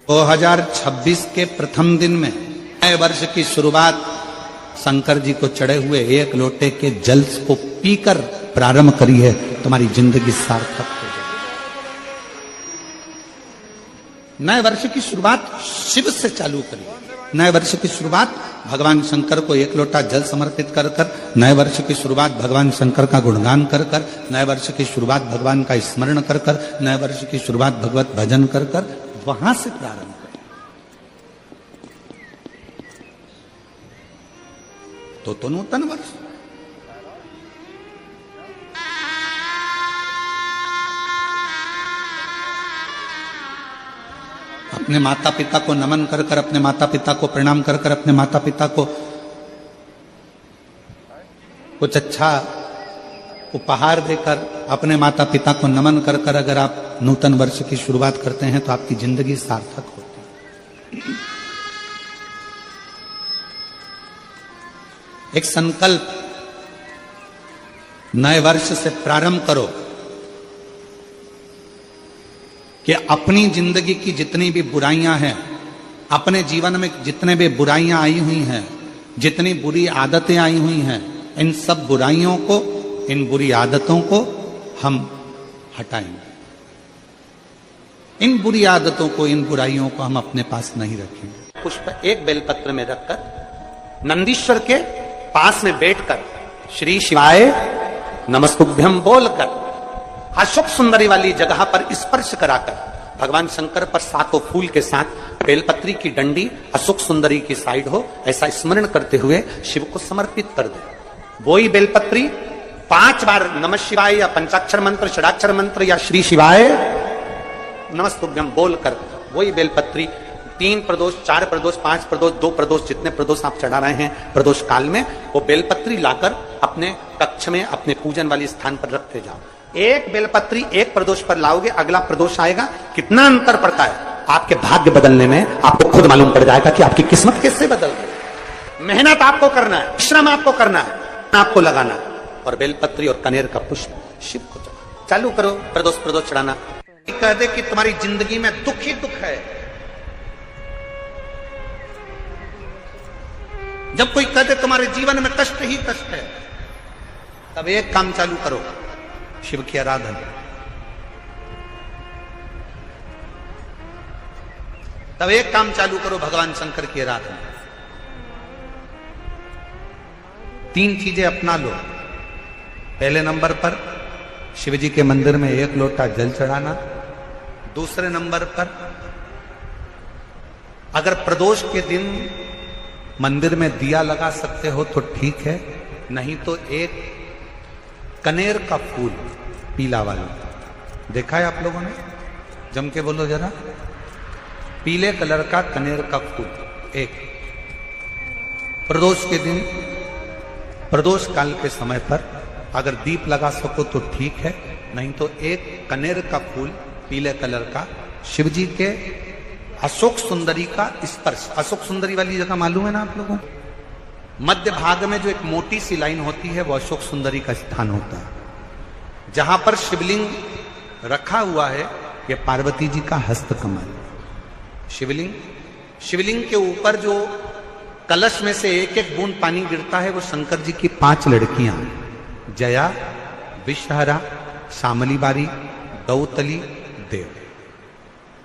2026 के प्रथम दिन में नए वर्ष की शुरुआत शंकर जी को चढ़े हुए एक लोटे के जल को पीकर प्रारंभ करी है, तुम्हारी जिंदगी सार्थक हो जाए। नए वर्ष की शुरुआत शिव से चालू करिए। नए वर्ष की शुरुआत भगवान शंकर को एक लोटा जल समर्पित कर कर, नए वर्ष की शुरुआत भगवान शंकर का गुणगान कर कर, नए वर्ष की शुरुआत भगवान का स्मरण कर कर, नए वर्ष की शुरुआत भगवत भजन कर कर, वहां से प्रारंभ करें तो नूतन वर्ष। अपने माता पिता को नमन कर कर, अपने माता पिता को प्रणाम कर कर, अपने माता पिता को कुछ अच्छा उपहार देकर, अपने माता पिता को नमन कर कर अगर आप नूतन वर्ष की शुरुआत करते हैं तो आपकी जिंदगी सार्थक होती है। एक संकल्प नए वर्ष से प्रारंभ करो कि अपनी जिंदगी की जितनी भी बुराइयां हैं, अपने जीवन में जितने भी बुराइयां आई हुई हैं, जितनी बुरी आदतें आई हुई हैं, इन सब बुराइयों को, इन बुरी आदतों को हम हटाएंगे। इन बुरी आदतों को, इन बुराइयों को हम अपने पास नहीं रखेंगे। पुष्प एक बेलपत्र में रखकर नंदीश्वर के पास में बैठकर श्री शिवाय नमस्तुभ्यम बोलकर अशोक सुंदरी वाली जगह पर स्पर्श कराकर भगवान शंकर पर सातों फूल के साथ बेलपत्री की डंडी अशोक सुंदरी की साइड हो, ऐसा स्मरण करते हुए शिव को समर्पित कर दे। वही बेलपत्री 5 बार नमः शिवाय या पंचाक्षर मंत्र, षडाक्षर मंत्र या श्री शिवाय नमस्तुभ्यम बोलकर वही बेलपत्री 3 प्रदोष, 4 प्रदोष, 5 प्रदोष, 2 प्रदोष, जितने प्रदोष आप चढ़ा रहे हैं प्रदोष काल में, वो बेलपत्री लाकर अपने कक्ष में, अपने पूजन वाले स्थान पर रखते जाओ। एक बेलपत्री एक प्रदोष पर लाओगे, अगला प्रदोष आएगा, कितना अंतर पड़ता है। आपके भाग्य बदलने में आपको खुद मालूम पड़ जाएगा कि आपकी किस्मत कैसे बदल गई। मेहनत आपको करना है, श्रम आपको करना है, आपको लगाना है। और बेलपत्री और कनेर का पुष्प शिव को चालू करो, प्रदोष चढ़ाना। कह दे कि तुम्हारी जिंदगी में दुख ही दुख है। जब कोई कहते तुम्हारे जीवन में कष्ट ही कष्ट है, तब एक काम चालू करो, शिव की आराधना। तब एक काम चालू करो, भगवान शंकर की आराधना। 3 चीजें अपना लो। पहले नंबर पर शिव जी के मंदिर में 1 लोटा जल चढ़ाना। दूसरे नंबर पर अगर प्रदोष के दिन मंदिर में दिया लगा सकते हो तो ठीक है, नहीं तो एक कनेर का फूल पीला वाला, देखा है आप लोगों ने? जम के बोलो जरा। पीले कलर का कनेर का फूल एक प्रदोष के दिन, प्रदोष काल के समय पर अगर दीप लगा सको तो ठीक है, नहीं तो एक कनेर का फूल पीले कलर का शिव जी के अशोक सुंदरी का स्पर्श। अशोक सुंदरी वाली जगह मालूम है ना आप लोगों? मध्य भाग में जो एक मोटी सी लाइन होती है वो अशोक सुंदरी का स्थान होता है। जहां पर शिवलिंग रखा हुआ है, ये पार्वती जी का हस्त कमल शिवलिंग के ऊपर जो कलश में से एक एक बूंद पानी गिरता है, वो शंकर जी की 5 लड़कियां, जया, विषहरा, शामली बारी, दौतली, देव।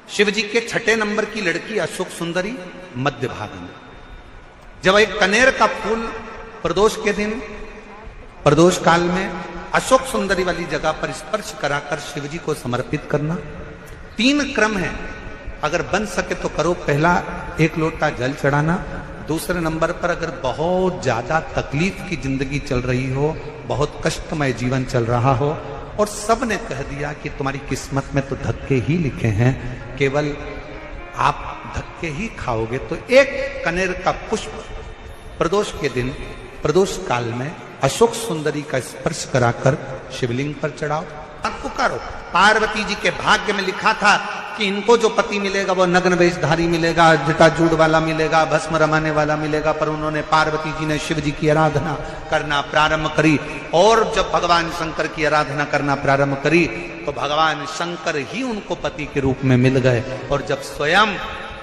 शिव जी के 6ठे नंबर की लड़की अशोक सुंदरी मध्य भाग में। जब एक कनेर का फूल प्रदोष के दिन, प्रदोष काल में अशोक सुंदरी वाली जगह पर स्पर्श कराकर शिव जी को समर्पित करना। 3 क्रम है, अगर बन सके तो करो। पहला 1 लोटा जल चढ़ाना। दूसरे नंबर पर अगर बहुत ज्यादा तकलीफ की जिंदगी चल रही हो, बहुत कष्टमय जीवन चल रहा हो और सब ने कह दिया कि तुम्हारी किस्मत में तो धक्के ही लिखे हैं, केवल आप धक्के ही खाओगे, तो एक कनेर का पुष्प प्रदोष के दिन, प्रदोष काल में अशोक सुंदरी का स्पर्श कराकर शिवलिंग पर चढ़ाओ। अब पुकारो। पार्वती जी के भाग्य में लिखा था कि इनको जो पति मिलेगा वो नग्न वेशधारी मिलेगा, जटाजूड़ वाला मिलेगा, भस्म रमाने वाला मिलेगा। पर उन्होंने, पार्वती जी ने शिव जी की आराधना करना प्रारंभ करी, और जब भगवान शंकर की आराधना करना प्रारंभ करी तो भगवान शंकर ही उनको पति के रूप में मिल गए। और जब स्वयं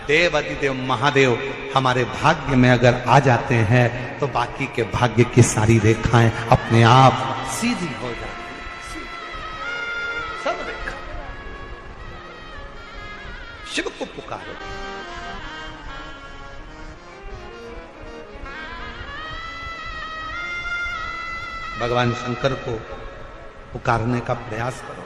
देव अधिदेव महादेव हमारे भाग्य में अगर आ जाते हैं तो बाकी के भाग्य की सारी रेखाएं अपने आप सीधी हो जाती हैं। सब रेखा शिव को पुकारो। भगवान शंकर को पुकारने का प्रयास करो।